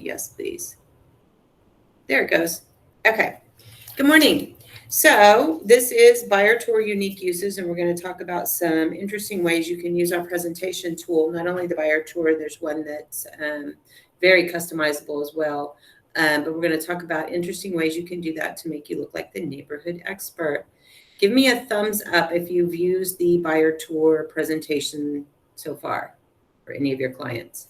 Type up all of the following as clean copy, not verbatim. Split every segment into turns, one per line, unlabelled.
Okay, yes, please. There it goes. Okay. Good morning. So this is buyer tour unique uses, and we're going to talk about some interesting ways you can use our presentation tool. Not only the buyer tour, there's one that's very customizable as well. But we're going to talk about interesting ways you can do that to make you look like the neighborhood expert. Give me a thumbs up if you've used the buyer tour presentation so far for any of your clients.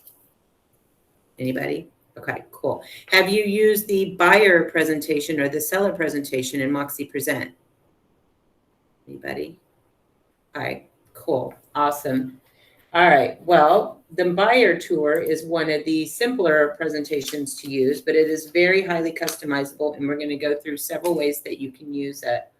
Anybody? Okay, cool. Have you used the buyer presentation or the seller presentation in Moxi Present? Anybody? All right, cool. Awesome. All right, well, the buyer tour is one of the simpler presentations to use, but it is very highly customizable, and we're going to go through several ways that you can use it.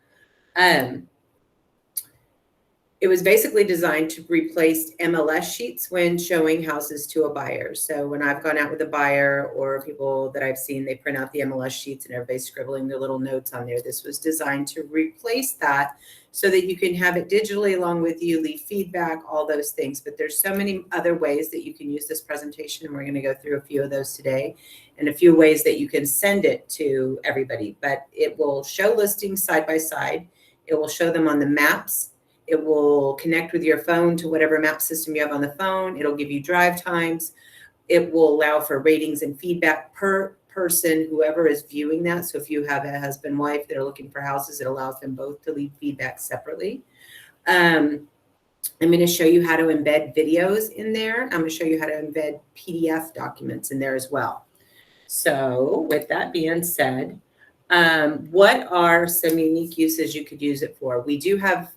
It was basically designed to replace MLS sheets when showing houses to a buyer. So when I've gone out with a buyer or people that I've seen, they print out the MLS sheets and everybody's scribbling their little notes on there. This was designed to replace that so that you can have it digitally along with you, leave feedback, all those things. But there's so many other ways that you can use this presentation, and we're going to go through a few of those today, and a few ways that you can send it to everybody. But it will show listings side by side. It will show them on the maps. It will connect with your phone to whatever map system you have on the phone. It'll give you drive times. It will allow for ratings and feedback per person, whoever is viewing that. So if you have a husband, wife that are looking for houses, it allows them both to leave feedback separately. I'm going to show you how to embed videos in there. I'm going to show you how to embed PDF documents in there as well. So with that being said, what are some unique uses you could use it for? We do have,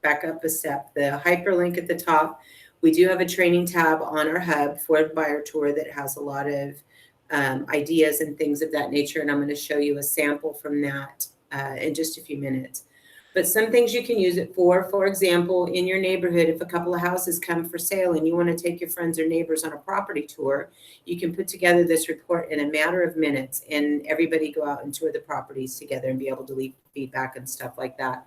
back up a step, the hyperlink at the top. We do have a training tab on our hub for the buyer tour that has a lot of ideas and things of that nature. And I'm going to show you a sample from that in just a few minutes. But some things you can use it for example, in your neighborhood, if a couple of houses come for sale and you want to take your friends or neighbors on a property tour, you can put together this report in a matter of minutes and everybody go out and tour the properties together and be able to leave feedback and stuff like that.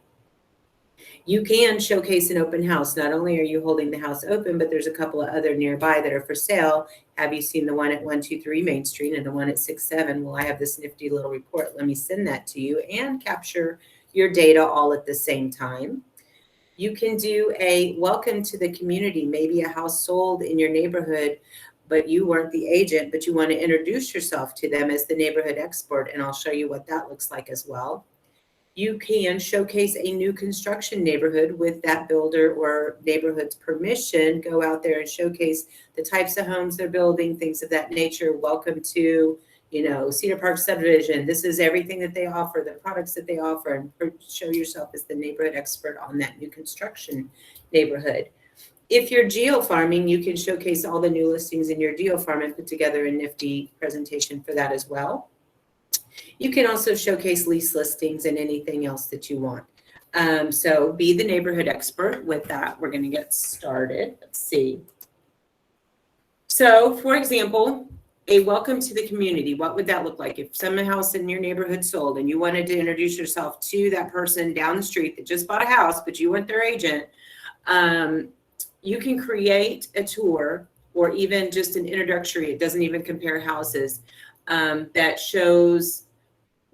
You can showcase an open house. Not only are you holding the house open, but there's a couple of other nearby that are for sale. Have you seen the one at 123 Main Street and the one at 67? Well, I have this nifty little report. Let me send that to you and capture your data all at the same time. You can do a welcome to the community. Maybe a house sold in your neighborhood, but you weren't the agent, but you want to introduce yourself to them as the neighborhood expert. And I'll show you what that looks like as well. You can showcase a new construction neighborhood with that builder or neighborhood's permission. Go out there and showcase the types of homes they're building, things of that nature. Welcome to, Cedar Park subdivision. This is everything that they offer, the products that they offer, and show yourself as the neighborhood expert on that new construction neighborhood. If you're geo-farming, you can showcase all the new listings in your geo-farm and put together a nifty presentation for that as well. You can also showcase lease listings and anything else that you want. So be the neighborhood expert. With that, we're going to get started. Let's see. So, for example, a welcome to the community. What would that look like? If some house in your neighborhood sold and you wanted to introduce yourself to that person down the street that just bought a house, but you weren't their agent, you can create a tour or even just an introductory. It doesn't even compare houses. That shows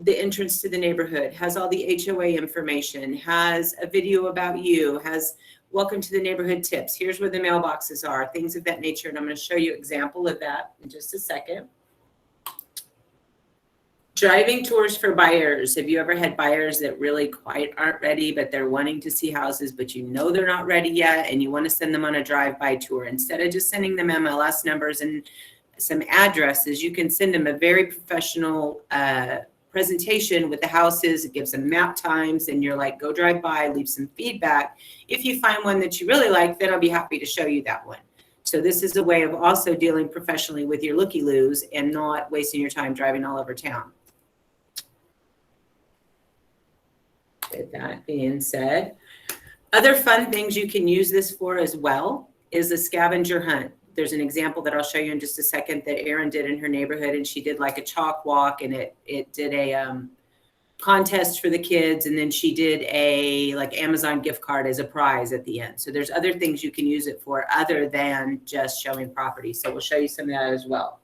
the entrance to the neighborhood, has all the HOA information, has a video about you, has welcome to the neighborhood tips. Here's where the mailboxes are, things of that nature. And I'm going to show you an example of that in just a second. Driving tours for buyers. Have you ever had buyers that really quite aren't ready, but they're wanting to see houses, but they're not ready yet, and you want to send them on a drive-by tour? Instead of just sending them MLS numbers and some addresses, you can send them a very professional presentation with the houses. It gives them map times, and you're like, go drive by, leave some feedback. If you find one that you really like, then I'll be happy to show you that one. So this is a way of also dealing professionally with your looky-loos and not wasting your time driving all over town. With that being said, other fun things you can use this for as well is a scavenger hunt. There's an example that I'll show you in just a second that Erin did in her neighborhood, and she did like a chalk walk, and it did a contest for the kids, and then she did a like Amazon gift card as a prize at the end. So there's other things you can use it for other than just showing property. So we'll show you some of that as well.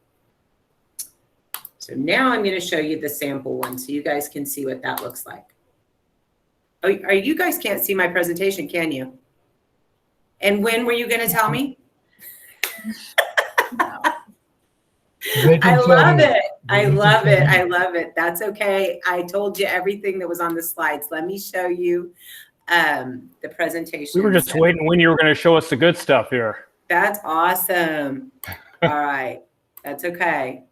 So now I'm going to show you the sample one so you guys can see what that looks like. Oh, you guys can't see my presentation, can you? And when were you going to tell me? I love it. I love it. I love it. That's okay. I told you everything that was on the slides. Let me show you the presentation.
We were just waiting when you were going to show us the good stuff here.
That's awesome. All right. That's okay.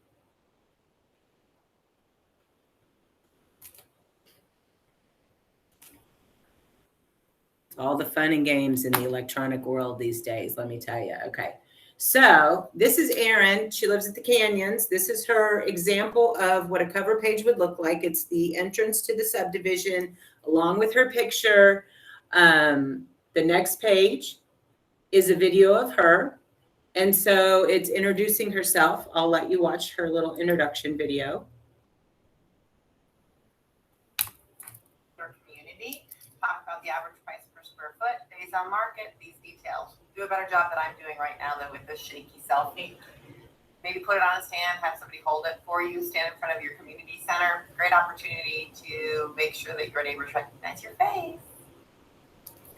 All the fun and games in the electronic world these days, let me tell you. Okay. So this is Erin. She lives at the Canyons. This is her example of what a cover page would look like. It's the entrance to the subdivision along with her picture. The next page is a video of her. And so it's introducing herself. I'll let you watch her little introduction video.
Our community, talk about the average price per square foot, days on market, these details. Do a better job than I'm doing right now though with this shaky selfie. Maybe put it on a stand, have somebody hold it for you, stand in front of your community center. Great opportunity to make sure that your neighbors recognize your face.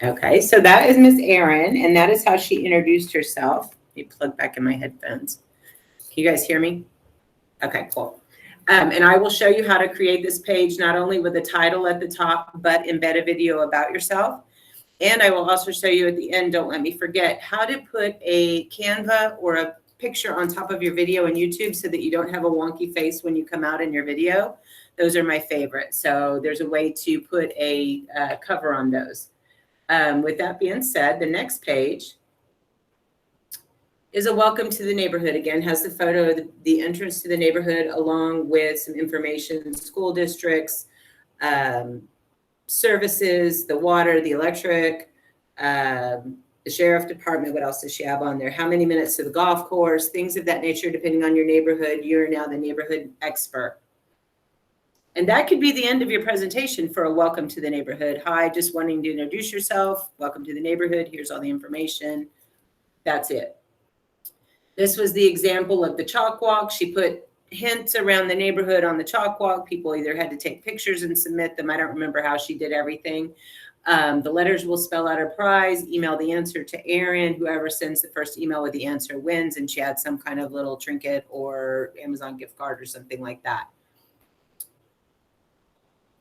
Okay, so that is Miss Erin, and that is how she introduced herself. Let me plug back in my headphones. Can you guys hear me? Okay, cool. And I will show you how to create this page, not only with a title at the top, but embed a video about yourself. And I will also show you at the end, don't let me forget, how to put a Canva or a picture on top of your video in YouTube so that you don't have a wonky face when you come out in your video. Those are my favorite. So there's a way to put a cover on those. With that being said, the next page is a welcome to the neighborhood. Again, has the photo of the entrance to the neighborhood along with some information, school districts, services, the water, the electric, the sheriff department. What else does she have on there? How many minutes to the golf course, things of that nature, depending on your neighborhood. You're now the neighborhood expert. And that could be the end of your presentation for a welcome to the neighborhood. Hi, just wanting to introduce yourself. Welcome to the neighborhood. Here's all the information. That's it. This was the example of the chalk walk. She put hints around the neighborhood on the chalk walk. People either had to take pictures and submit them. I don't remember how she did everything. The letters will spell out her prize. Email the answer to Erin. Whoever sends the first email with the answer wins. And she had some kind of little trinket or Amazon gift card or something like that.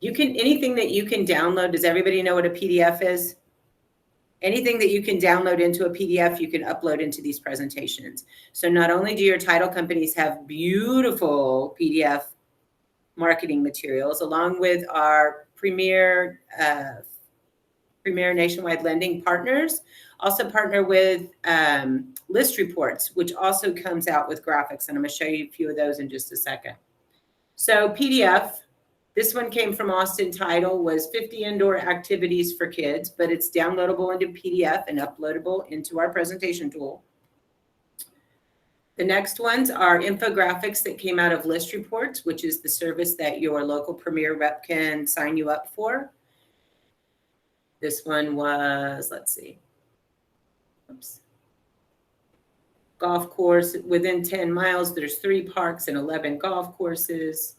Anything that you can download. Does everybody know what a PDF is? Anything that you can download into a PDF, you can upload into these presentations. So not only do your title companies have beautiful PDF marketing materials, along with our premier nationwide lending partners, also partner with list reports, which also comes out with graphics. And I'm going to show you a few of those in just a second. So PDF. This one came from Austin Title, was 50 indoor activities for kids, but it's downloadable into PDF and uploadable into our presentation tool. The next ones are infographics that came out of List Reports, which is the service that your local Premier rep can sign you up for. This one was, let's see, oops. Golf course within 10 miles, there's 3 parks and 11 golf courses.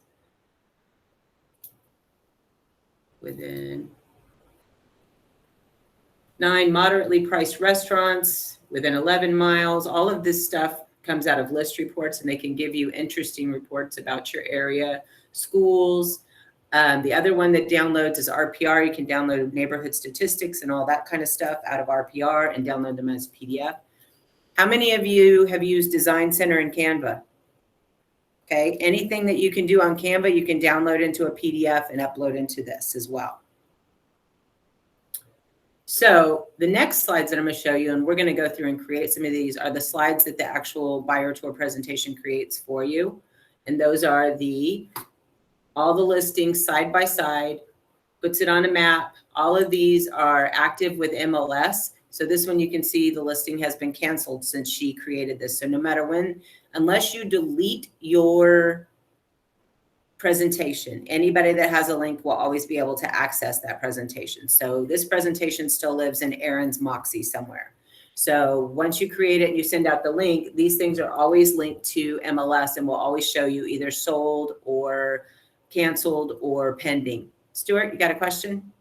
Within 9 moderately priced restaurants within 11 miles. All of this stuff comes out of List Reports, and they can give you interesting reports about your area, schools. The other one that downloads is RPR. You can download neighborhood statistics and all that kind of stuff out of RPR and download them as PDF. How many of you have used Design Center and Canva? Okay, anything that you can do on Canva, you can download into a PDF and upload into this as well. So the next slides that I'm going to show you, and we're going to go through and create some of these, are the slides that the actual buyer tour presentation creates for you. And those are all the listings side by side, puts it on a map. All of these are active with MLS. So this one you can see the listing has been canceled since she created this. So no matter when, unless you delete your presentation, anybody that has a link will always be able to access that presentation. So this presentation still lives in Erin's Moxi somewhere.
So once you create it and you send out the link, these things are always linked to MLS and will always show you either sold or canceled or pending. Stuart, you got a question?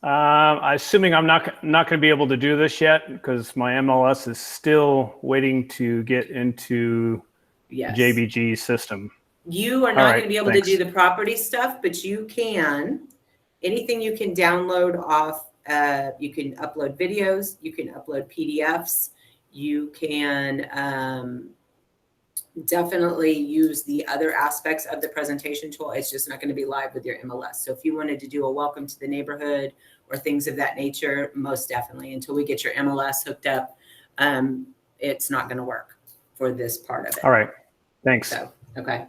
Assuming I'm not going to be able to do this yet because my MLS is still waiting to get into
Yes.
the JBG system.
You are not going to be able to do the property stuff, but you can. Anything you can download off. You can upload videos. You can upload PDFs. You can definitely use the other aspects of the presentation tool. It's just not going to be live with your MLS. So if you wanted to do a welcome to the neighborhood or things of that nature, most definitely, until we get your MLS hooked up, it's not going to work for this part of it.
All right. Thanks.
So, okay.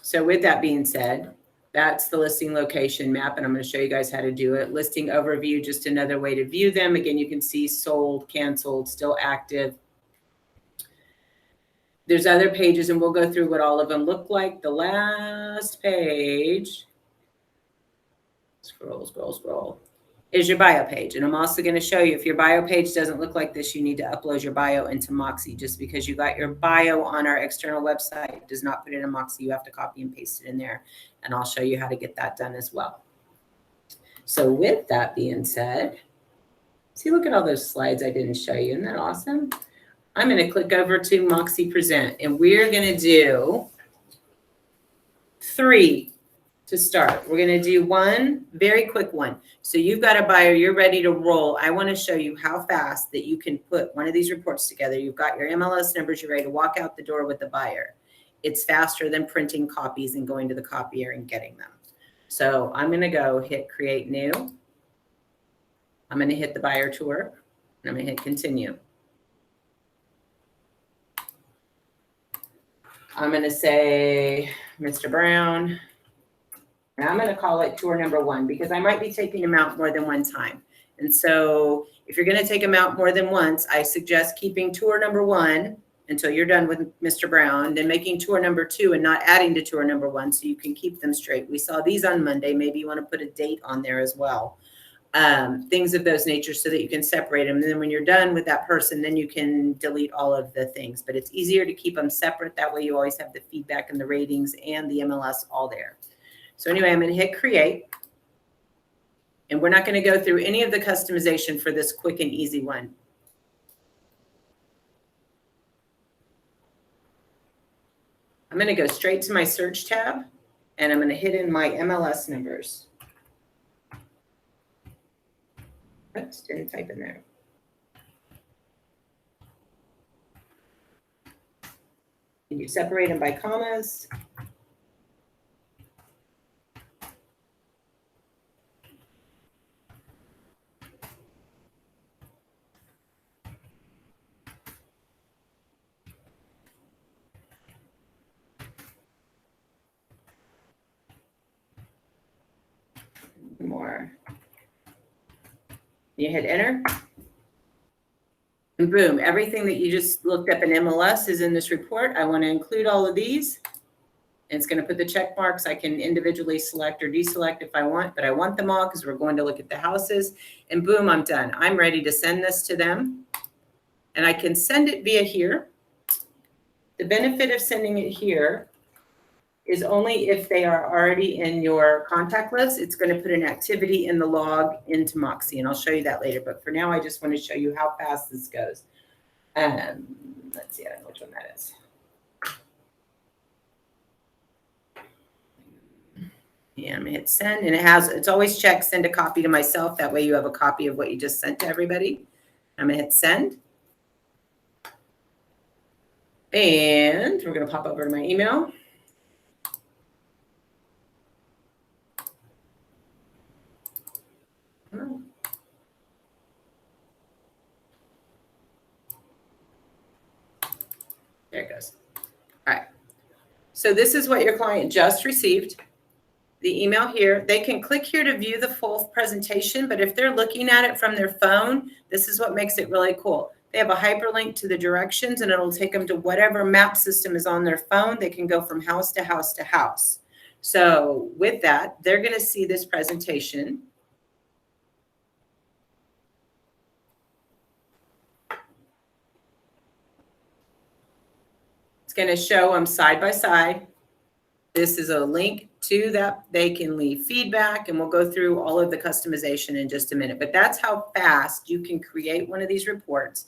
So with that being said, that's the listing location map, and I'm going to show you guys how to do it. Listing overview, just another way to view them. Again, you can see sold, canceled, still active. There's other pages, and we'll go through what all of them look like. The last page, scroll, is your bio page. And I'm also going to show you, if your bio page doesn't look like this, you need to upload your bio into Moxi. Just because you got your bio on our external website does not put it in Moxi. You have to copy and paste it in there. And I'll show you how to get that done as well. So with that being said, see, look at all those slides I didn't show you. Isn't that awesome? I'm going to click over to Moxi Present, and we're going to do 3 to start. We're going to do one very quick one. So you've got a buyer, you're ready to roll. I want to show you how fast that you can put one of these reports together. You've got your MLS numbers, you're ready to walk out the door with the buyer. It's faster than printing copies and going to the copier and getting them. So I'm going to go hit create new. I'm going to hit the buyer tour, and I'm going to hit continue. I'm going to say, Mr. Brown, and I'm going to call it tour number 1 because I might be taking them out more than one time. And so if you're going to take them out more than once, I suggest keeping tour number 1 until you're done with Mr. Brown, then making tour number 2 and not adding to tour number 1 so you can keep them straight. We saw these on Monday. Maybe you want to put a date on there as well. Things of those nature so that you can separate them. And then when you're done with that person, then you can delete all of the things. But it's easier to keep them separate. That way you always have the feedback and the ratings and the MLS all there. So anyway, I'm going to hit create. And we're not going to go through any of the customization for this quick and easy one. I'm going to go straight to my search tab, and I'm going to hit in my MLS numbers. Oops, didn't type in there. And you separate them by commas. More. You hit enter. And boom, everything that you just looked up in MLS is in this report. I want to include all of these. And it's going to put the check marks. I can individually select or deselect if I want, but I want them all because we're going to look at the houses. And boom, I'm done. I'm ready to send this to them. And I can send it via here. The benefit of sending it here is only if they are already in your contact list. It's going to put an activity in the log into Moxi, and I'll show you that later. But for now, I just want to show you how fast this goes. Let's see, I don't know which one that is. Yeah, I'm going to hit send, and it's always checked, send a copy to myself. That way you have a copy of what you just sent to everybody. I'm going to hit send. And we're going to pop over to my email. There it goes. All right. So this is what your client just received. The email here. They can click here to view the full presentation, but if they're looking at it from their phone, this is what makes it really cool. They have a hyperlink to the directions, and it'll take them to whatever map system is on their phone. They can go from house to house to house. So with that, they're going to see this presentation. going to show them side by side. This is a link to that. They can leave feedback, and we'll go through all of the customization in just a minute. But that's how fast you can create one of these reports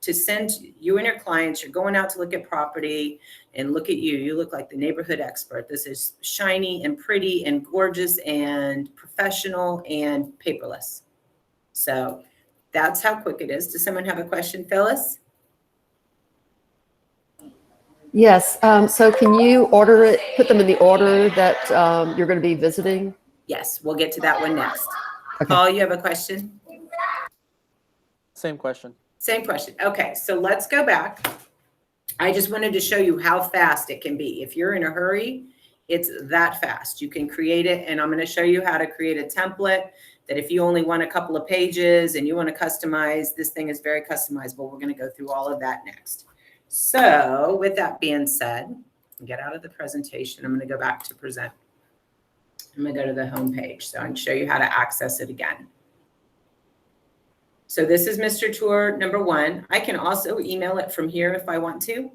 to send you and your clients. You're going out to look at property, and look at you. You look like the neighborhood expert. This is shiny and pretty and gorgeous and professional and paperless. So that's how quick it is. Does someone have a question, Phyllis?
Yes. So can you order it, put them in the order that you're going to be visiting?
Yes, we'll get to that one next.
Okay.
Paul, you have a question?
Same question.
Same question. Okay, so let's go back. I just wanted to show you how fast it can be. If you're in a hurry, it's that fast. You can create it, and I'm going to show you how to create a template that if you only want a couple of pages and you want to customize, this thing is very customizable. We're going to go through all of that next. So with that being said, get out of the presentation. I'm going to go back to present. I'm going to go to the home page so I can show you how to access it again. So this is Mr. Tour number 1. I can also email it from here if I want to.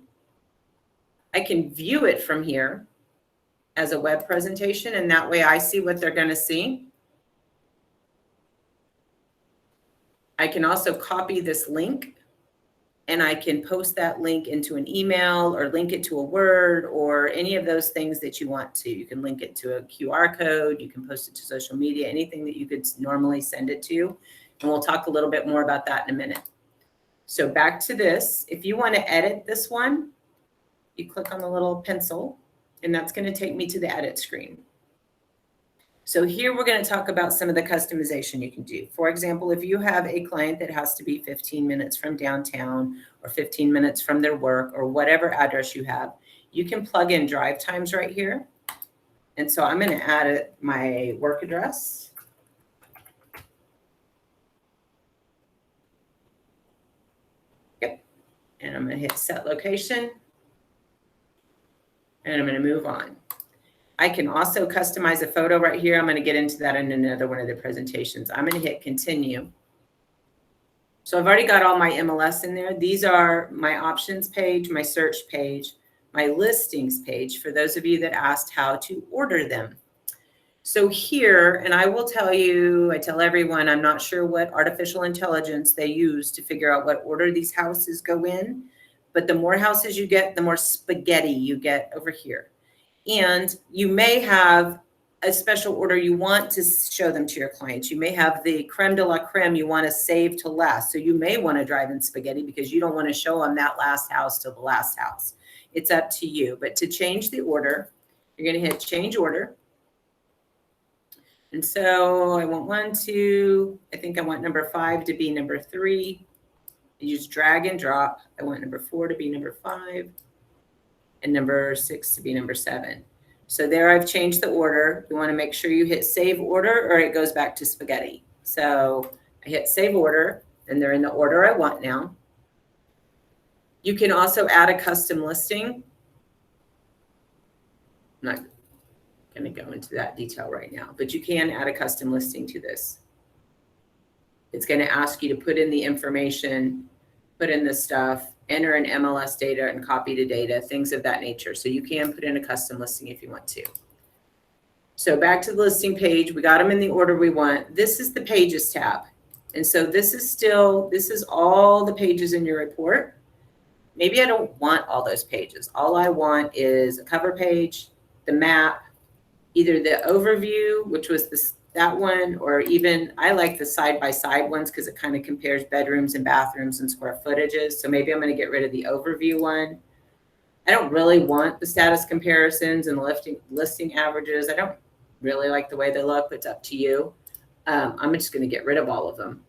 I can view it from here as a web presentation, and that way I see what they're going to see. I can also copy this link, and I can post that link into an email or link it to a Word or any of those things that you want to. You can link it to a QR code. You can post it to social media, anything that you could normally send it to. And we'll talk a little bit more about that in a minute. So back to this. If you want to edit this one, you click on the little pencil, and that's going to take me to the edit screen. So here we're going to talk about some of the customization you can do. For example, if you have a client that has to be 15 minutes from downtown or 15 minutes from their work or whatever address you have, you can plug in drive times right here. And so I'm going to add my work address. Yep. And I'm going to hit set location. And I'm going to move on. I can also customize a photo right here. I'm going to get into that in another one of the presentations. I'm going to hit continue. So I've already got all my MLS in there. These are my options page, my search page, my listings page for those of you that asked how to order them. So here, and I will tell you, I tell everyone, I'm not sure what artificial intelligence they use to figure out what order these houses go in, but the more houses you get, the more spaghetti you get over here. And you may have a special order you want to show them to your clients. You may have the creme de la creme you want to save to last. So you may want to drive in spaghetti because you don't want to show them that last house to the last house. It's up to you. But to change the order, you're going to hit change order. And so I want I think I want number 5 to be number 3. You just drag and drop. I want number 4 to be number 5. And number 6 to be number 7. So there I've changed the order. You want to make sure you hit save order or it goes back to spaghetti. So I hit save order and they're in the order I want now. You can also add a custom listing. I'm not going to go into that detail right now, but you can add a custom listing to this. It's going to ask you to put in the information, put in the stuff, enter in MLS data and copy the data, things of that nature. So you can put in a custom listing if you want to. So back to the listing page, we got them in the order we want. This is the pages tab. And so this is all the pages in your report. Maybe I don't want all those pages. All I want is a cover page, the map, either the overview, which was that one, or even I like the side-by-side ones because it kind of compares bedrooms and bathrooms and square footages. So maybe I'm going to get rid of the overview one. I don't really want the status comparisons and the listing averages. I don't really like the way they look. It's up to you. I'm just going to get rid of all of them.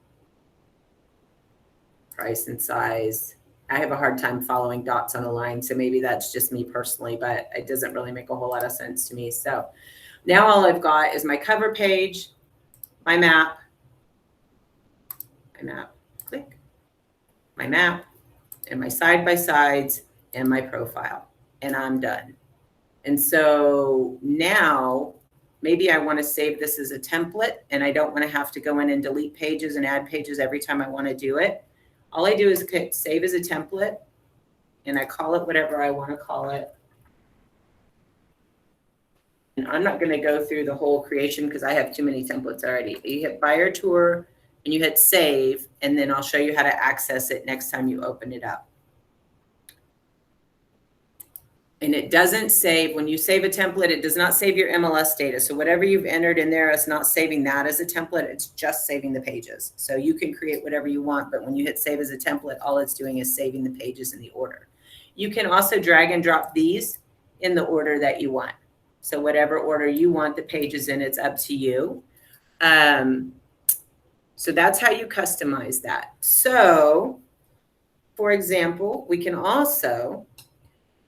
Price and size. I have a hard time following dots on a line, so maybe that's just me personally, but it doesn't really make a whole lot of sense to me. So now all I've got is my cover page, my map, click, my map, and my side-by-sides, and my profile, and I'm done. And so now maybe I want to save this as a template, and I don't want to have to go in and delete pages and add pages every time I want to do it. All I do is click save as a template, and I call it whatever I want to call it. And I'm not going to go through the whole creation because I have too many templates already. You hit buyer tour and you hit save, and then I'll show you how to access it next time you open it up. And it doesn't save, when you save a template, it does not save your MLS data. So whatever you've entered in there, it's not saving that as a template. It's just saving the pages. So you can create whatever you want, but when you hit save as a template, all it's doing is saving the pages in the order. You can also drag and drop these in the order that you want. So whatever order you want the pages in, it's up to you. So that's how you customize that. So for example, we can also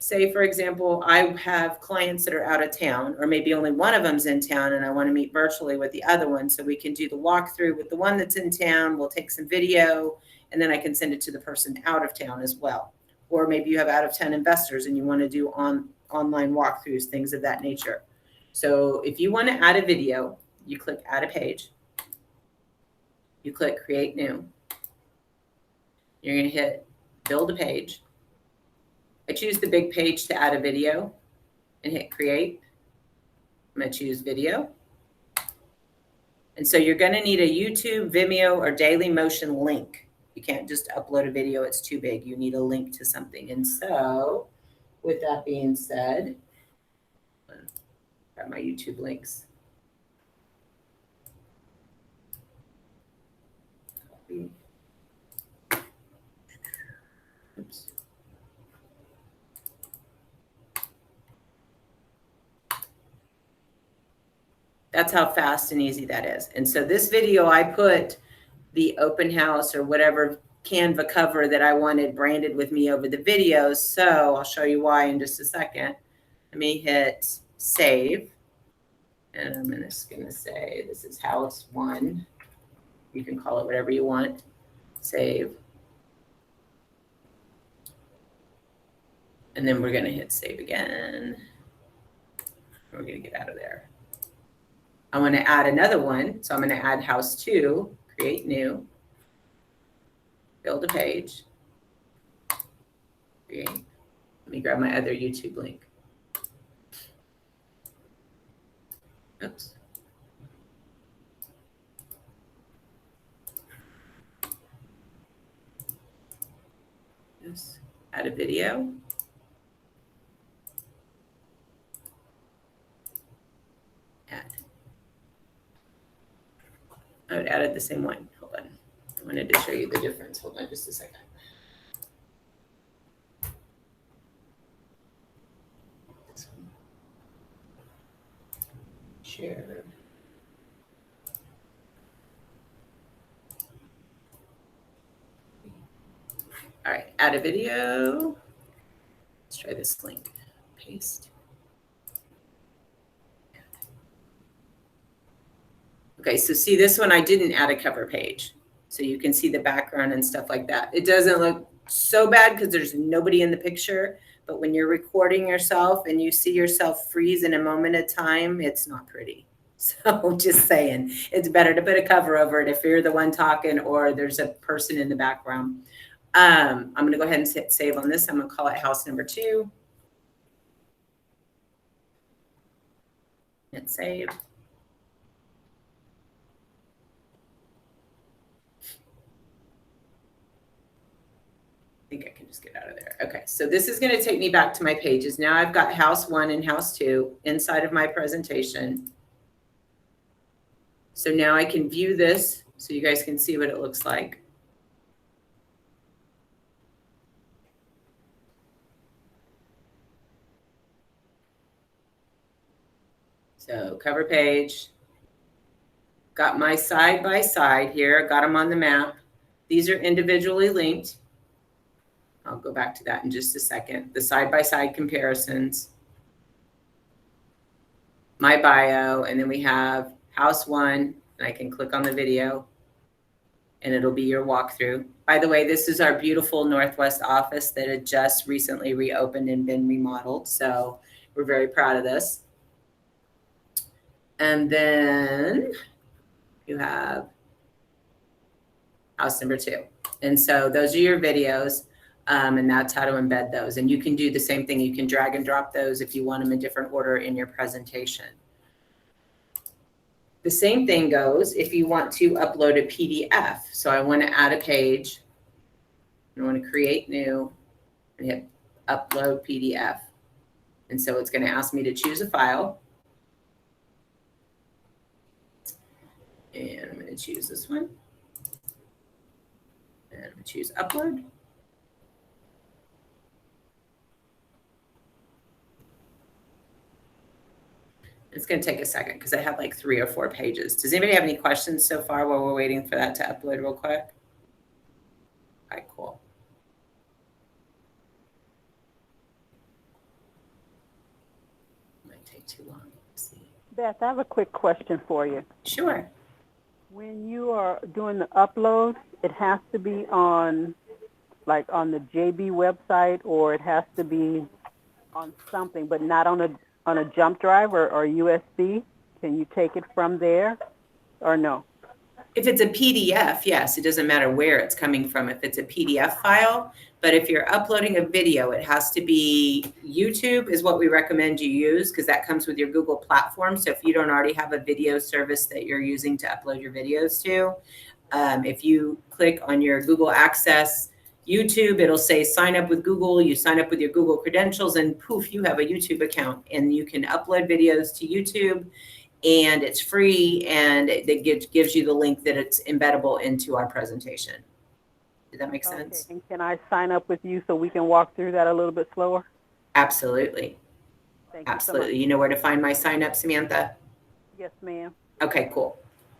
say, for example, I have clients that are out of town, or maybe only one of them's in town and I want to meet virtually with the other one. So we can do the walkthrough with the one that's in town. We'll take some video and then I can send it to the person out of town as well. Or maybe you have out of town investors and you want to do online walkthroughs, things of that nature. So if you want to add a video, you click add a page. You click create new. You're going to hit build a page. I choose the big page to add a video and hit create. I'm going to choose video. And so you're going to need a YouTube, Vimeo, or Daily Motion link. You can't just upload a video. It's too big. You need a link to something. And so with that being said, got my YouTube links. Copy. Oops. That's how fast and easy that is. And so this video, I put the open house or whatever Canva cover that I wanted branded with me over the videos. So I'll show you why in just a second. Let me hit save. And I'm just going to say this is house 1. You can call it whatever you want. Save. And then we're going to hit save again. We're going to get out of there. I want to add another one. So I'm going to add house 2, create new, build a page, create. Let me grab my other YouTube link. Oops. Yes. Add a video. Add. I would add the same one. Hold on. I wanted to show you the difference. Hold on just a second. Share. All right, add a video. Let's try this link. Paste. Okay, so see this one, I didn't add a cover page. So you can see the background and stuff like that. It doesn't look so bad because there's nobody in the picture, but when you're recording yourself and you see yourself freeze in a moment of time, it's not pretty. So just saying, it's better to put a cover over it if you're the one talking or there's a person in the background. I'm going to go ahead and hit save on this. I'm going to call it house number 2. Hit save. I think I can just get out of there. Okay, so this is going to take me back to my pages. Now I've got house 1 and house 2 inside of my presentation. So now I can view this so you guys can see what it looks like. So cover page, got my side by side here, got them on the map. These are individually linked. I'll go back to that in just a second. The side-by-side comparisons, my bio, and then we have house 1, and I can click on the video, and it'll be your walkthrough. By the way, this is our beautiful Northwest office that had just recently reopened and been remodeled, so we're very proud of this. And then you have house number 2. And so those are your videos. And that's how to embed those. And you can do the same thing. You can drag and drop those if you want them in different order in your presentation. The same thing goes if you want to upload a PDF. So I want to add a page. I want to create new and hit upload PDF. And so it's going to ask me to choose a file. And I'm going to choose this one. And I'm going to choose upload. It's going to take a second because I have like 3 or 4 pages. Does anybody have any questions so far while we're waiting for that to upload real quick? All right, cool. Might take too long. Let's see.
Beth, I have a quick question for you.
Sure.
When you are doing the upload, it has to be on, like on the JB website, or it has to be on something, but not on a jump drive or USB? Can you take it from there or no?
If it's a PDF, yes, it doesn't matter where it's coming from if it's a PDF file. But if you're uploading a video, it has to be YouTube is what we recommend you use because that comes with your Google platform. So if you don't already have a video service that you're using to upload your videos to, if you click on your Google Access YouTube, it'll say sign up with Google. You sign up with your Google credentials and poof, you have a YouTube account and you can upload videos to YouTube and it's free and it gives you the link that it's embeddable into our presentation. Did that make sense?
Okay. And can I sign up with you so we can walk through that a little bit slower?
Absolutely.
Thank
Absolutely.
you so much.
You know where to find my sign up, Samantha?
Yes, ma'am.
Okay, cool.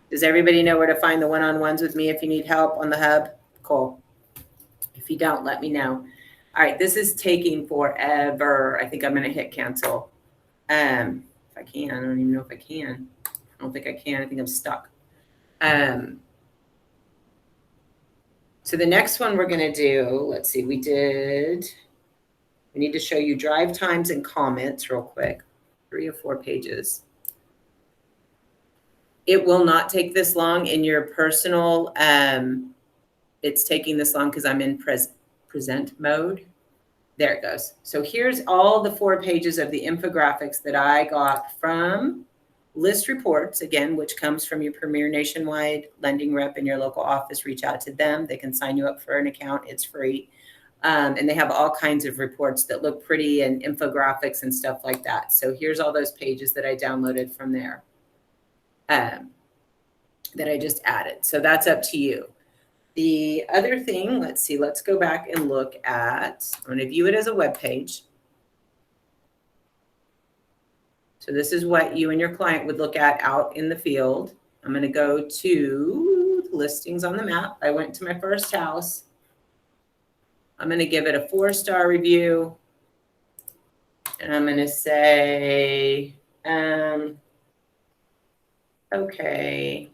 Does everybody know where to find the one-on-ones with me if you need help on the hub? Cool. If you don't, let me know. All right, this is taking forever. I think I'm going to hit cancel. If I can, I don't even know if I can. I don't think I can. I think I'm stuck. So the next one we're going to do, let's see, we need to show you drive times and comments real quick. 3 or 4 pages. It will not take this long in your personal, it's taking this long because I'm in present mode. There it goes. So here's all the 4 pages of the infographics that I got from List Reports, again, which comes from your Premier Nationwide lending rep in your local office. Reach out to them. They can sign you up for an account. It's free. And they have all kinds of reports that look pretty and infographics and stuff like that. So here's all those pages that I downloaded from there that I just added. So that's up to you. The other thing, let's see, let's go back and look at, I'm going to view it as a web page. So this is what you and your client would look at out in the field. I'm going to go to listings on the map. I went to my first house. I'm going to give it a 4-star review. And I'm going to say, okay,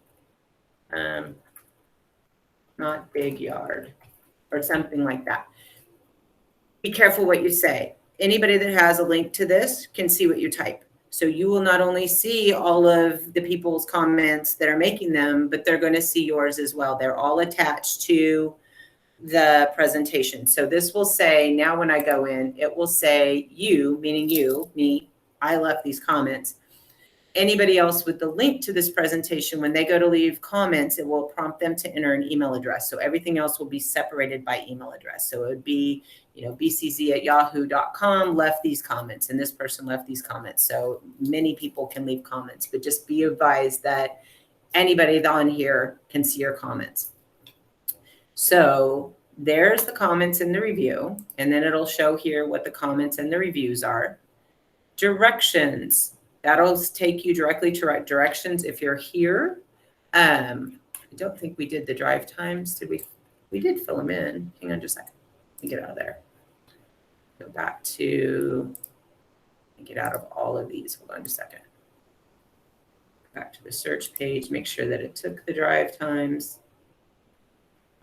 not big yard or something like that. Be careful what you say. Anybody that has a link to this can see what you type. So you will not only see all of the people's comments that are making them, but they're going to see yours as well. They're all attached to the presentation. So this will say, now when I go in, it will say you, meaning you, me, I left these comments. Anybody else with the link to this presentation, when they go to leave comments, it will prompt them to enter an email address. So everything else will be separated by email address. So it would be, bcz@yahoo.com left these comments and this person left these comments. So many people can leave comments, but just be advised that anybody on here can see your comments. So there's the comments in the review, and then it'll show here what the comments and the reviews are. Directions. That'll take you directly to directions if you're here. I don't think we did the drive times. Did we? We did fill them in. Hang on just a second. Let me get out of there. Go back to, get out of all of these. Hold on just a second. Back to the search page. Make sure that it took the drive times.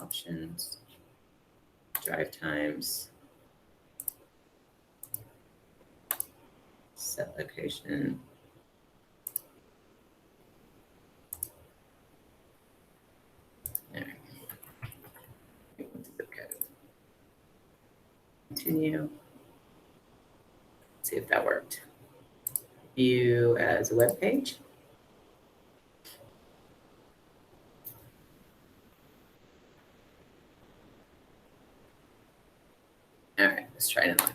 Options. Drive times. Set location. All right. Zip code. view as a web page. All right, let's try another one.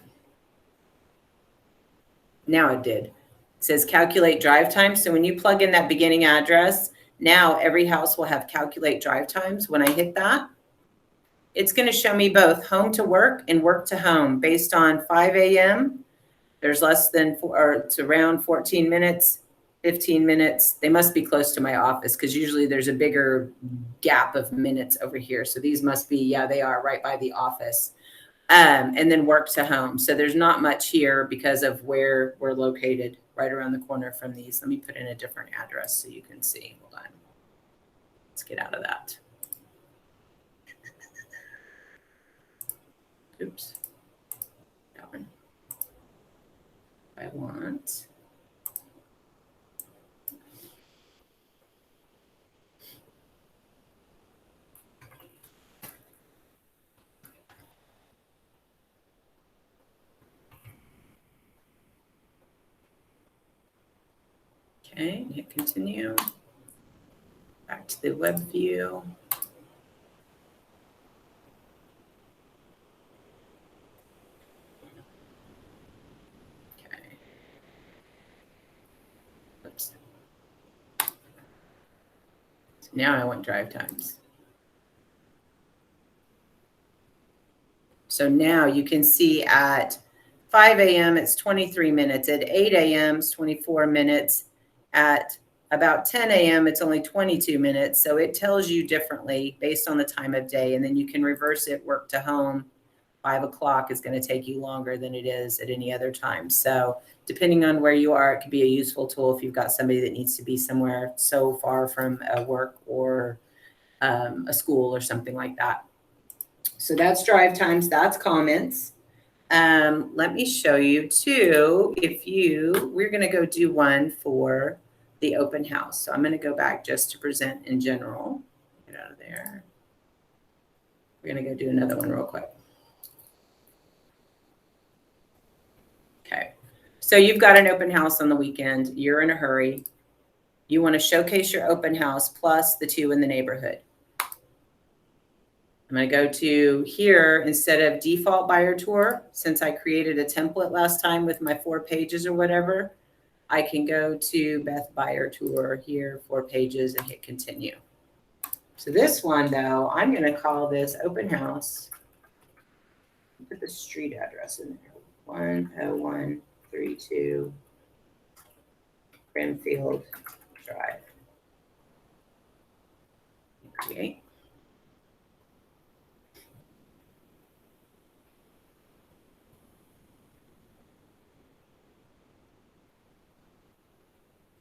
Now it did. It says calculate drive time. So when you plug in that beginning address, now every house will have calculate drive times. When I hit that, it's going to show me both home to work and work to home based on 5 a.m. There's less than or it's around 14 minutes, 15 minutes. They must be close to my office because usually there's a bigger gap of minutes over here. So these must be, yeah, they are right by the office. And then work to home. So there's not much here because of where we're located right around the corner from these. Let me put in a different address so you can see. Hold on. Let's get out of that. Oops. That one. I want. Okay, hit continue. Back to the web view. Okay. Oops. So now I want drive times. So now you can see at 5 a.m. it's 23 minutes. At 8 a.m. it's 24 minutes. At about 10 a.m. it's only 22 minutes. So it tells you differently based on the time of day. And then you can reverse it, work to home. 5 o'clock is going to take you longer than it is at any other time. So depending on where you are, it could be a useful tool if you've got somebody that needs to be somewhere so far from work or a school or something like that. So that's drive times, that's comments. Let me show you too, we're going to go do one for the open house. So I'm going to go back just to present in general. Get out of there. We're going to go do another one real quick. Okay. So you've got an open house on the weekend. You're in a hurry. You want to showcase your open house plus the 2 in the neighborhood. I'm going to go to here instead of default buyer tour. Since I created a template last time with my 4 pages or whatever, I can go to Beth buyer tour here, 4 pages, and hit continue. So this one though, I'm going to call this open house. Put the street address in there. 10132 Grimfield Drive. Create.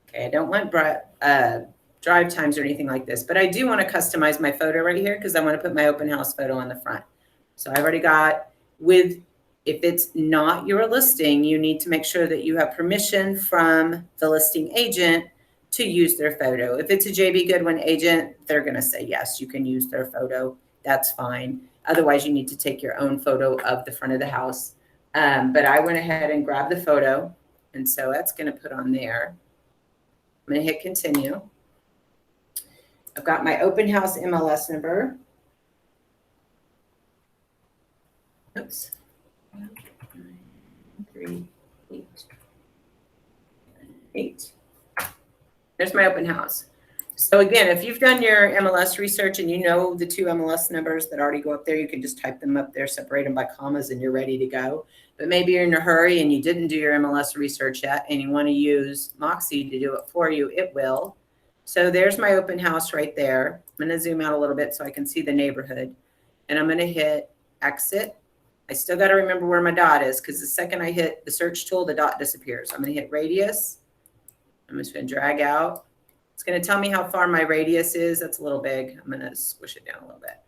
Okay, I don't want drive times or anything like this, but I do want to customize my photo right here because I want to put my open house photo on the front. So I've already got if it's not your listing, you need to make sure that you have permission from the listing agent to use their photo. If it's a JB Goodwin agent, they're going to say, yes, you can use their photo. That's fine. Otherwise, you need to take your own photo of the front of the house. But I went ahead and grabbed the photo. And so that's going to put on there. I'm going to hit continue. I've got my open house MLS number. Oops. 938. There's my open house. So again, if you've done your MLS research and you know the 2 MLS numbers that already go up there, you can just type them up there, separate them by commas, and you're ready to go. But maybe you're in a hurry and you didn't do your MLS research yet and you want to use Moxi to do it for you, it will. So there's my open house right there. I'm going to zoom out a little bit so I can see the neighborhood. And I'm going to hit exit. I still got to remember where my dot is because the second I hit the search tool, the dot disappears. I'm going to hit radius. I'm just going to drag out. It's going to tell me how far my radius is. That's a little big. I'm going to squish it down a little bit.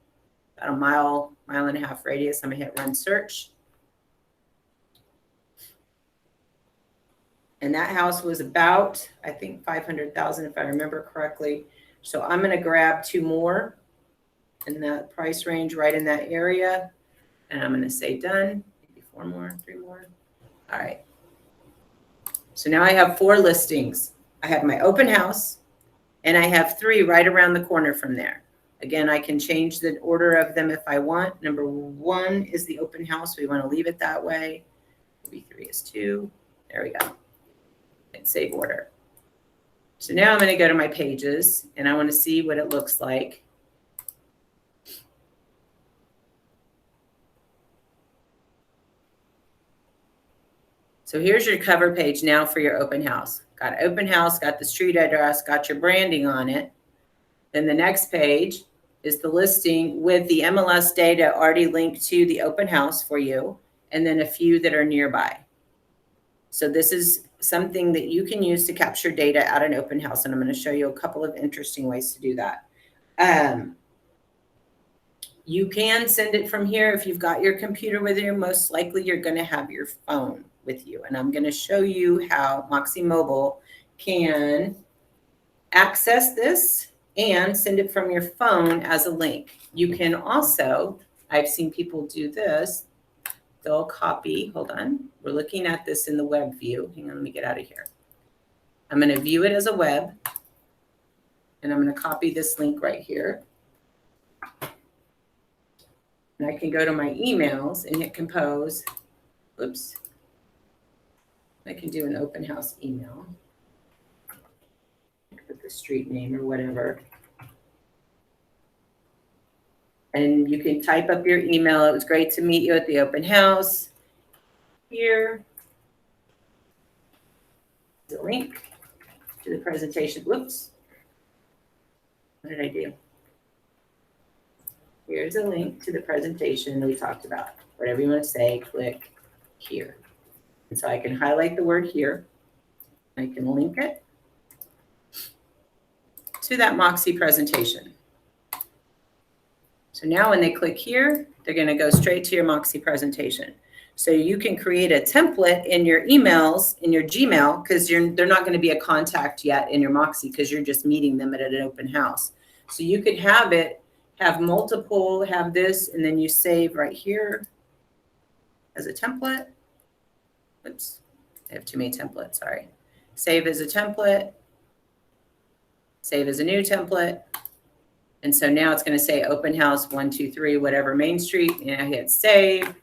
About a mile and a half radius. I'm going to hit run search. And that house was about, I think, 500,000 if I remember correctly. So I'm going to grab 2 more in that price range right in that area. And I'm going to say done. Maybe 4 more, 3 more. All right. So now I have 4 listings. I have my open house, and I have 3 right around the corner from there. Again, I can change the order of them if I want. Number 1 is the open house. We want to leave it that way. Maybe 3 is 2. There we go. And save order. So now I'm going to go to my pages, and I want to see what it looks like. So here's your cover page now for your open house. Got open house, got the street address, got your branding on it. Then the next page is the listing with the MLS data already linked to the open house for you, and then a few that are nearby. So this is something that you can use to capture data at an open house, and I'm going to show you a couple of interesting ways to do that. You can send it from here if you've got your computer with you. Most likely you're going to have your phone with you, and I'm going to show you how Moxi Mobile can access this and send it from your phone as a link. You can also, I've seen people do this. They'll copy, hold on. We're looking at this in the web view. Hang on, let me get out of here. I'm going to view it as a web, and I'm going to copy this link right here. And I can go to my emails and hit compose. Oops. I can do an open house email. Put the street name or whatever. And you can type up your email. It was great to meet you at the open house. Here. The link to the presentation. Whoops. What did I do? Here's a link to the presentation that we talked about. Whatever you want to say, click here. And so I can highlight the word here. I can link it to that Moxi presentation. So now when they click here, they're going to go straight to your Moxi presentation. So you can create a template in your emails, in your Gmail, because they're not going to be a contact yet in your Moxi because you're just meeting them at an open house. So you could have it, have multiple, have this, and then you save right here as a template. Oops, I have too many templates, sorry. Save as a template, save as a new template. And so now it's going to say open house 123, whatever Main Street, and I hit save.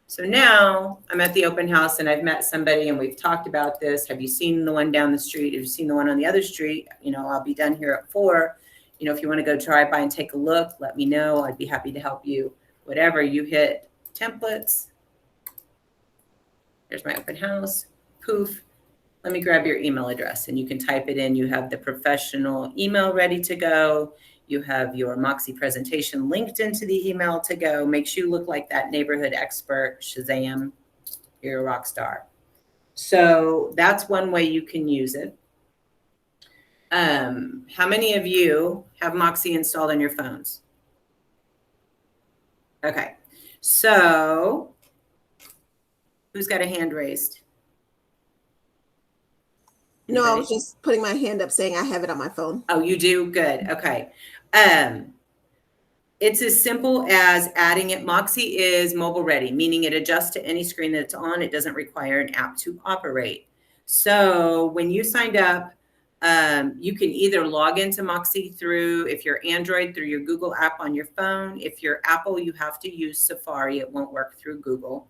So now I'm at the open house and I've met somebody and we've talked about this. Have you seen the one down the street? Have you seen the one on the other street? You know, I'll be done here at 4. You know, if you want to go drive by and take a look, let me know. I'd be happy to help you. Whatever, you hit templates. There's my open house. Poof. Let me grab your email address and you can type it in. You have the professional email ready to go. You have your Moxi presentation linked into the email to go. Makes you look like that neighborhood expert. Shazam, you're a rock star. So that's one way you can use it. How many of you have Moxi installed on your phones? Okay, so who's got a hand raised?
No, I was just putting my hand up saying I have it on my phone.
Oh, you do? Good. Okay. It's as simple as adding it. Moxi is mobile ready, meaning it adjusts to any screen that it's on. It doesn't require an app to operate. So when you signed up, you can either log into Moxi through, if you're Android, through your Google app on your phone. If you're Apple, you have to use Safari. It won't work through Google.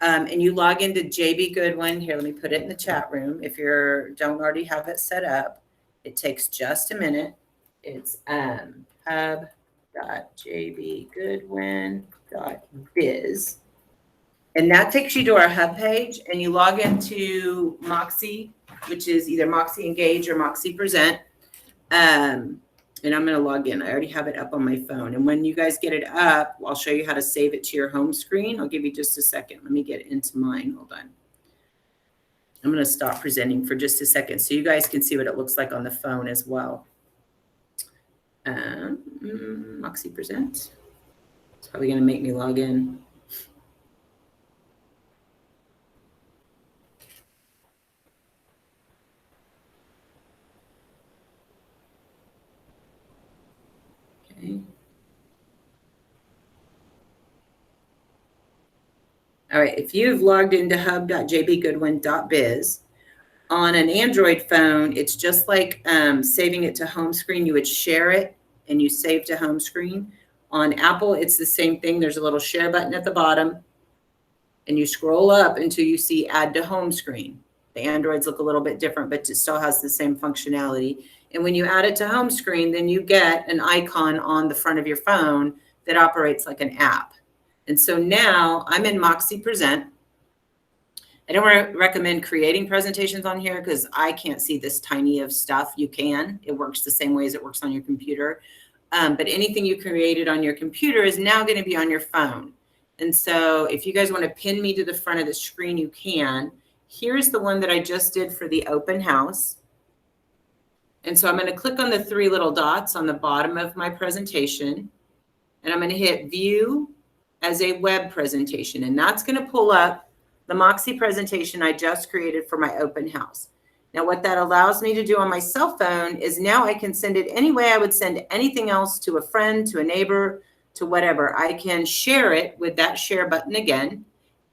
And you log into JB Goodwin. Here, let me put it in the chat room. If you don't already have it set up, it takes just a minute. It's hub.jbgoodwin.biz. And that takes you to our hub page, and you log into Moxi, which is either Moxi Engage or Moxi Present. And I'm going to log in. I already have it up on my phone. And when you guys get it up, I'll show you how to save it to your home screen. I'll give you just a second. Let me get into mine. Hold on. I'm going to stop presenting for just a second so you guys can see what it looks like on the phone as well. Moxi Present. It's probably going to make me log in. Okay. All right, if you've logged into hub.jbgoodwin.biz, On an Android phone, it's just like saving it to home screen. You would share it and you save to home screen. On Apple, it's the same thing. There's a little share button at the bottom, and you scroll up until you see add to home screen. The Androids look a little bit different, but it still has the same functionality. And when you add it to home screen, then you get an icon on the front of your phone that operates like an app. And so now I'm in Moxi Present. I don't recommend creating presentations on here because I can't see this tiny of stuff. You can. It works the same way as it works on your computer. But anything you created on your computer is now going to be on your phone. And so if you guys want to pin me to the front of the screen, you can. Here's the one that I just did for the open house. And so I'm going to click on the 3 little dots on the bottom of my presentation. And I'm going to hit View as a web presentation. And that's going to pull up the Moxi presentation I just created for my open house. Now, what that allows me to do on my cell phone is now I can send it any way I would send anything else to a friend, to a neighbor, to whatever. I can share it with that share button again.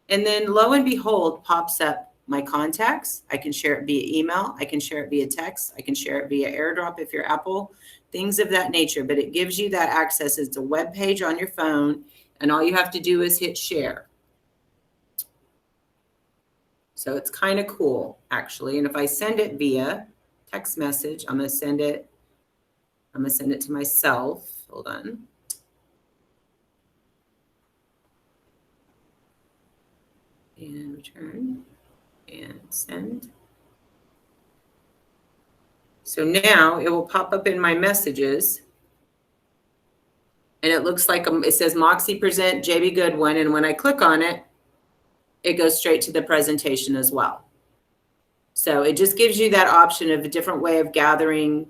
And then lo and behold, pops up my contacts. I can share it via email. I can share it via text. I can share it via AirDrop if you're Apple, things of that nature. But it gives you that access. It's a web page on your phone, and all you have to do is hit share. So it's kind of cool, actually. And if I send it via text message, I'm going to send it to myself. Hold on. And return and send. So now it will pop up in my messages. And it looks like it says Moxi Present JB Goodwin. And when I click on it, it goes straight to the presentation as well. So it just gives you that option of a different way of gathering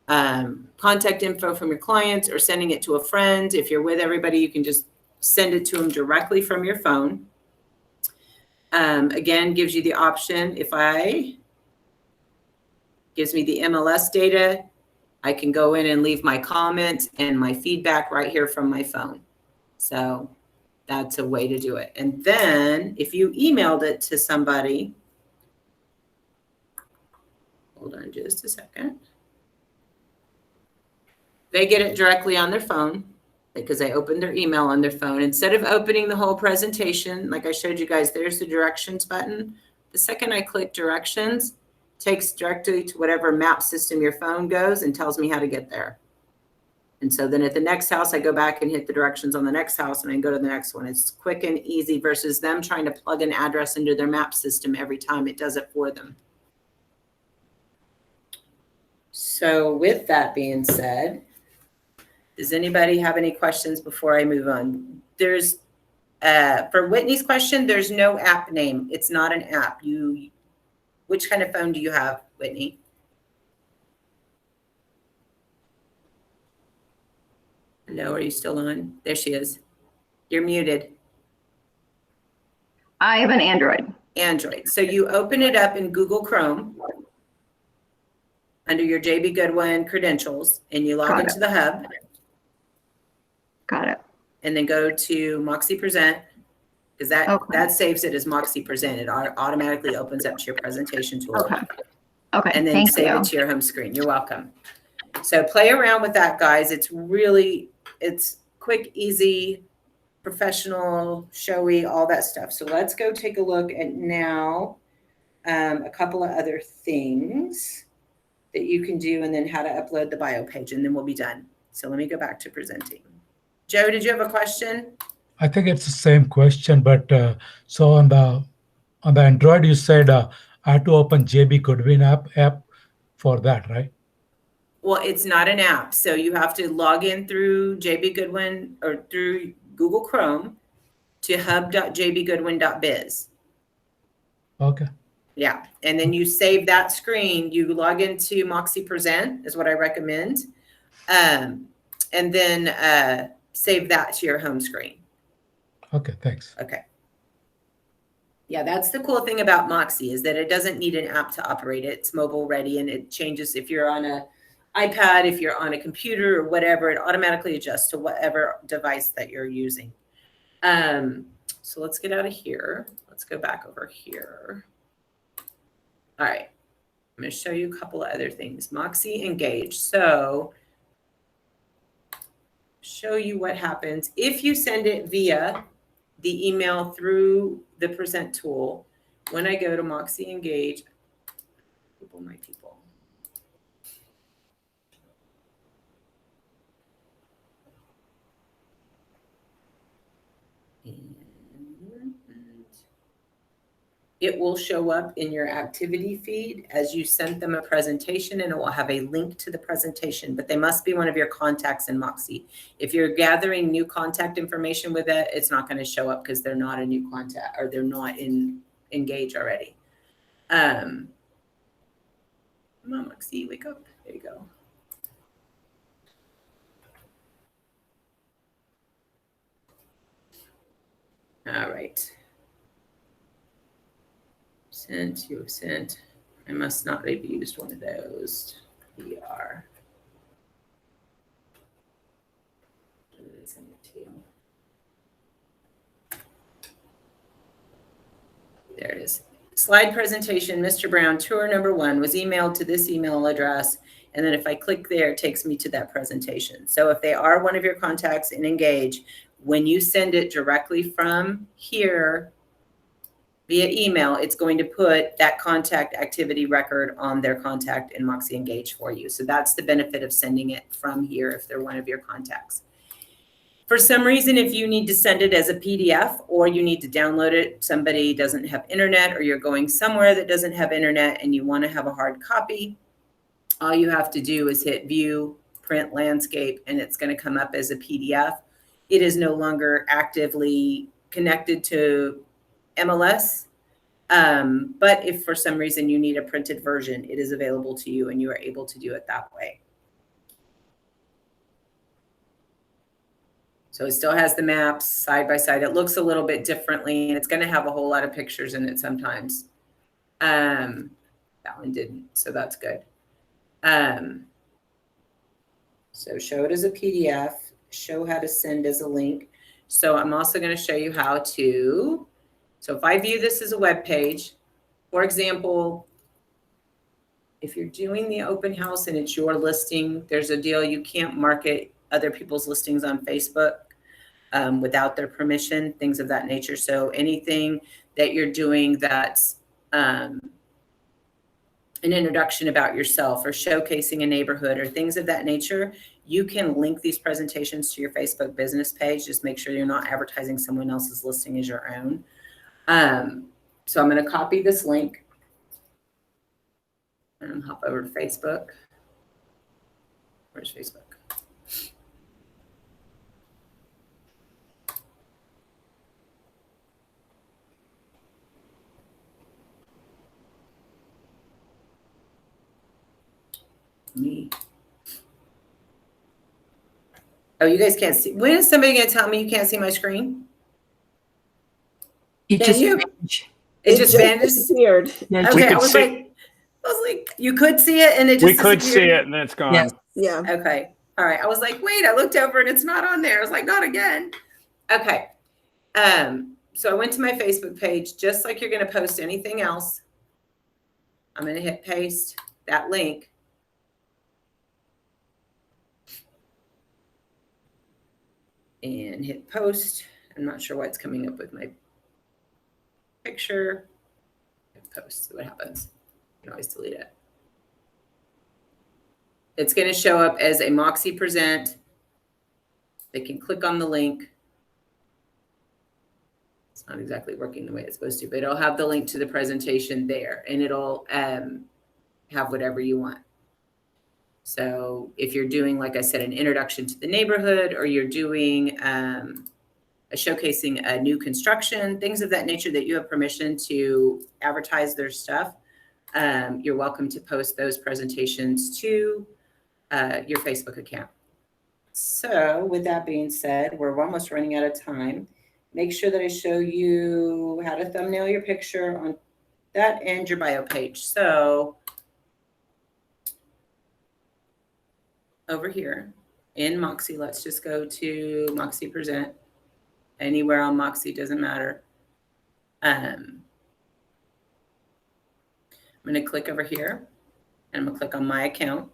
contact info from your clients or sending it to a friend. If you're with everybody, you can just send it to them directly from your phone. Again, gives you the option. Gives me the MLS data. I can go in and leave my comment and my feedback right here from my phone. So that's a way to do it. And then if you emailed it to somebody, hold on just a second. They get it directly on their phone because they opened their email on their phone. Instead of opening the whole presentation, like I showed you guys, there's the directions button. The second I click directions, it takes directly to whatever map system your phone goes and tells me how to get there. And so then at the next house, I go back and hit the directions on the next house and I go to the next one. It's quick and easy versus them trying to plug an address into their map system every time. It does it for them. So with that being said, does anybody have any questions before I move on? There's, for Whitney's question, there's no app name. It's not an app. Which kind of phone do you have, Whitney? Hello, are you still on? There she is. You're muted.
I have an Android.
Android. So you open it up in Google Chrome under your JB Goodwin credentials and you log into the hub.
Got it.
And then go to Moxi Present because that saves it as Moxi Present. It automatically opens up to your presentation tool.
Okay. Okay.
And then save it to your home screen. You're welcome. So play around with that, guys. It's quick, easy, professional, showy, all that stuff. So let's go take a look at now a couple of other things that you can do and then how to upload the bio page, and then we'll be done. So let me go back to presenting. Joe, did you have a question?
I think it's the same question, but so on the Android, you said I had to open JB Goodwin app for that, right?
Well, it's not an app. So you have to log in through JB Goodwin or through Google Chrome to hub.jbgoodwin.biz.
Okay.
Yeah. And then you save that screen. You log into Moxi Present is what I recommend. And then save that to your home screen.
Okay, thanks.
Okay. Yeah, that's the cool thing about Moxi is that it doesn't need an app to operate it. It's mobile ready and it changes if you're on an iPad, if you're on a computer or whatever, it automatically adjusts to whatever device that you're using. So let's get out of here. Let's go back over here. All right. I'm going to show you a couple of other things. Moxi Engage. So show you what happens if you send it via the email through the present tool. When I go to Moxi Engage, my people. And it will show up in your activity feed as you sent them a presentation, and it will have a link to the presentation, but they must be one of your contacts in Moxi. If you're gathering new contact information with it, it's not going to show up because they're not a new contact or they're not in Engage already. Come on, Moxi, wake up. There you go. All right. Sent, you have sent. I must not have used one of those. PR. Send it to you. There it is. Slide presentation, Mr. Brown, tour number 1 was emailed to this email address. And then if I click there, it takes me to that presentation. So if they are one of your contacts in Engage, when you send it directly from here via email, it's going to put that contact activity record on their contact in Moxi Engage for you. So that's the benefit of sending it from here if they're one of your contacts. For some reason, if you need to send it as a PDF or you need to download it, somebody doesn't have internet or you're going somewhere that doesn't have internet and you want to have a hard copy, all you have to do is hit View, Print Landscape, and it's going to come up as a PDF. It is no longer actively connected to MLS, but if for some reason you need a printed version, it is available to you and you are able to do it that way. So it still has the maps side by side. It looks a little bit differently, and it's going to have a whole lot of pictures in it sometimes. That one didn't, so that's good. So show it as a PDF, show how to send as a link. So I'm also going to show you how to, so if I view this as a web page, for example, if you're doing the open house and it's your listing, there's a deal, you can't market other people's listings on Facebook without their permission, things of that nature. So anything that you're doing that's an introduction about yourself or showcasing a neighborhood or things of that nature, you can link these presentations to your Facebook business page. Just make sure you're not advertising someone else's listing as your own. So I'm going to copy this link and hop over to Facebook. Where's Facebook? Me. Oh, you guys can't see. When is somebody going to tell me you can't see my screen?
It
Can
just
you? It just vanished.
disappeared.
Yeah,
Okay, I
could
was
see-
like, you could see it and it just
We could see
disappeared?
it and then it's gone.
Yes.
Yeah.
Okay. All right. I was like, wait, I looked over and it's not on there. I was like, not again. Okay. So I went to my Facebook page, just like you're going to post anything else. I'm going to hit paste that link. And hit post. I'm not sure why it's coming up with my picture. Hit post. See what happens. You can always delete it. It's going to show up as a Moxi present. They can click on the link. It's not exactly working the way it's supposed to, but it'll have the link to the presentation there, and it'll have whatever you want. So if you're doing, like I said, an introduction to the neighborhood, or you're doing showcasing a new construction, things of that nature that you have permission to advertise their stuff, you're welcome to post those presentations to your Facebook account. So with that being said, we're almost running out of time. Make sure that I show you how to thumbnail your picture on that and your bio page. So over here in Moxi, let's just go to Moxi Present. Anywhere on Moxi, doesn't matter. I'm going to click over here And I'm gonna click on my account.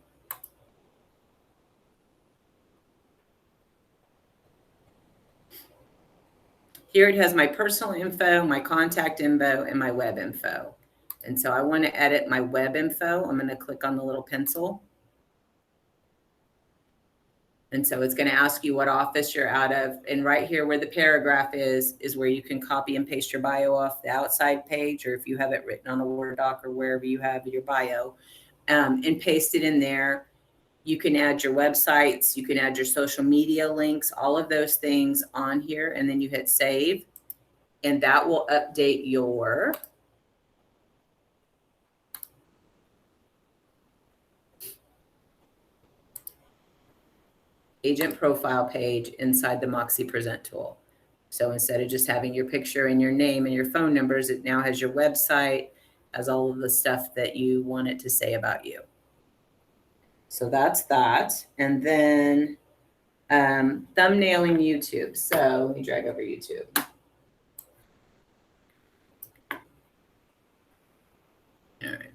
Here it has my personal info, my contact info, and my web info. And so I want to edit my web info. I'm going to click on the little pencil. And so it's going to ask you what office you're out of. And right here where the paragraph is where you can copy and paste your bio off the outside page, or if you have it written on a Word doc or wherever you have your bio, and paste it in there. You can add your websites, you can add your social media links, all of those things on here, and then you hit save, and that will update your agent profile page inside the Moxi Present tool. So instead of just having your picture and your name and your phone numbers, it now has your website, has all of the stuff that you want it to say about you. So that's that. And then thumbnailing YouTube. So let me drag over YouTube. All right.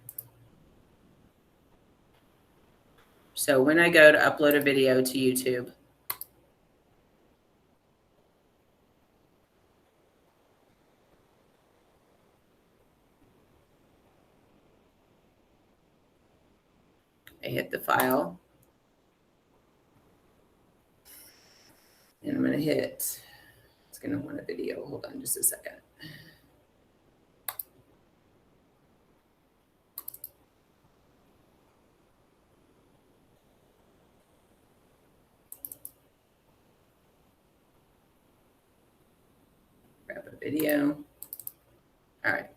So when I go to upload a video to YouTube, I hit the file. And I'm going to hit, it's going to want a video. Hold on just a second. Grab a video. All right.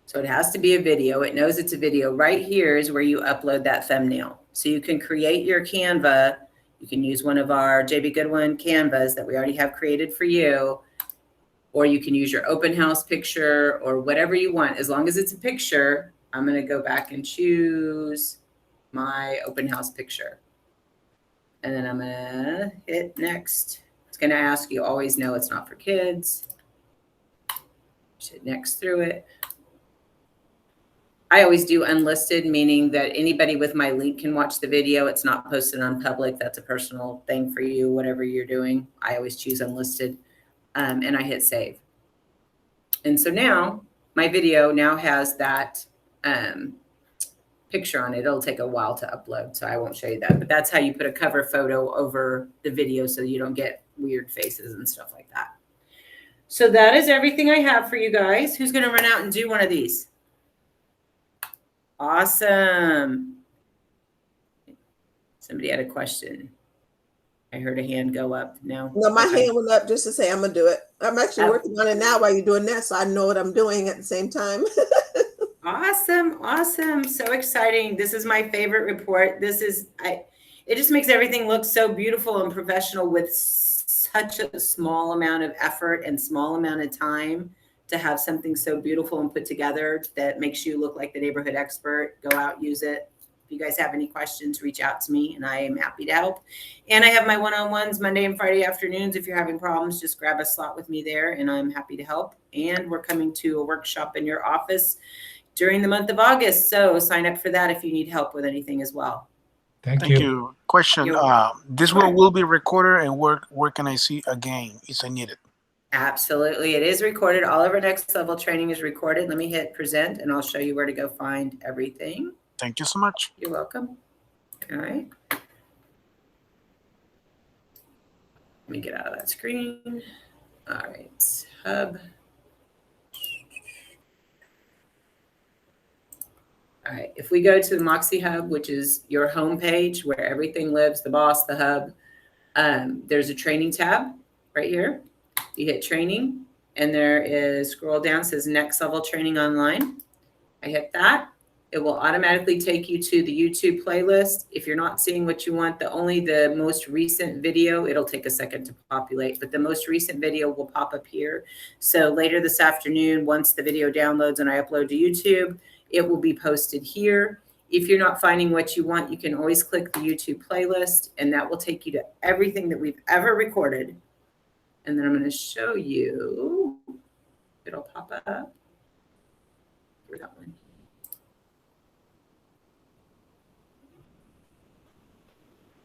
So it has to be a video. It knows it's a video. Right here is where you upload that thumbnail. So you can create your Canva. You can use one of our JB Goodwin Canvas that we already have created for you, or you can use your open house picture or whatever you want. As long as it's a picture, I'm going to go back and choose my open house picture. And then I'm going to hit next. It's going to ask you, always know it's not for kids. Just hit next through it. I always do unlisted, meaning that anybody with my link can watch the video. It's not posted on public. That's a personal thing for you, whatever you're doing. I always choose unlisted, and I hit save. And so now my video now has that picture on it. It'll take a while to upload, so I won't show you that. But that's how you put a cover photo over the video so you don't get weird faces and stuff like that. So that is everything I have for you guys. Who's going to run out and do one of these? Awesome. Somebody had a question. I heard a hand go up. No,
my
okay.
hand went up just to say I'm gonna do it. I'm actually working on it now while you're doing that, so I know what I'm doing at the same time.
Awesome. Awesome. So exciting. This is my favorite report. This is, it just makes everything look so beautiful and professional with such a small amount of effort and small amount of time to have something so beautiful and put together that makes you look like the neighborhood expert. Go out, use it. If you guys have any questions, reach out to me and I am happy to help. And I have my one-on-ones Monday and Friday afternoons. If you're having problems, just grab a slot with me there and I'm happy to help. And we're coming to a workshop in your office during the month of August. So sign up for that if you need help with anything as well.
Thank you.
Question, this will be recorded, and where can I see again if I need it?
Absolutely. It is recorded. All of our next level training is recorded. Let me hit present and I'll show you where to go find everything.
Thank you so much.
You're welcome. All right. Let me get out of that screen. All right. Hub. All right. If we go to the Moxi Hub, which is your home page where everything lives, the boss, the hub, there's a training tab right here. You hit training and there is, scroll down, says next level training online. I hit that. It will automatically take you to the YouTube playlist. If you're not seeing what you want, only the most recent video, it'll take a second to populate, but the most recent video will pop up here. So later this afternoon, once the video downloads and I upload to YouTube, it will be posted here. If you're not finding what you want, you can always click the YouTube playlist and that will take you to everything that we've ever recorded. And then I'm going to show you, it'll pop up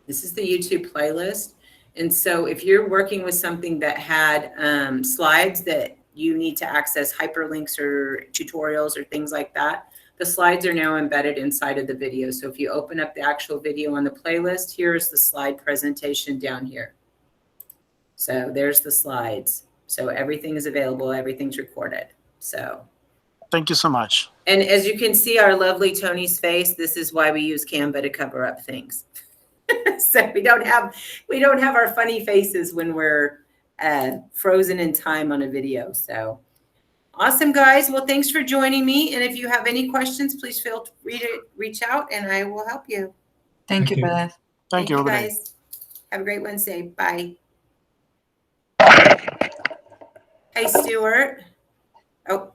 This is the YouTube playlist. And so if you're working with something that had slides that you need to access hyperlinks or tutorials or things like that, the slides are now embedded inside of the video. So if you open up the actual video on the playlist, here's the slide presentation down here. So there's the slides. So everything is available. Everything's recorded. So
Thank you so much.
and as you can see our lovely Tony's face, this is why we use Canva to cover up things. So we don't have our funny faces when we're frozen in time on a video. So awesome, guys. Well, thanks for joining me. And if you have any questions, please feel free to reach out and I will help you.
Thank you, Beth.
Thank you. Have a good day.
guys. Have a great Wednesday. Bye. Hey, Stuart. Oh.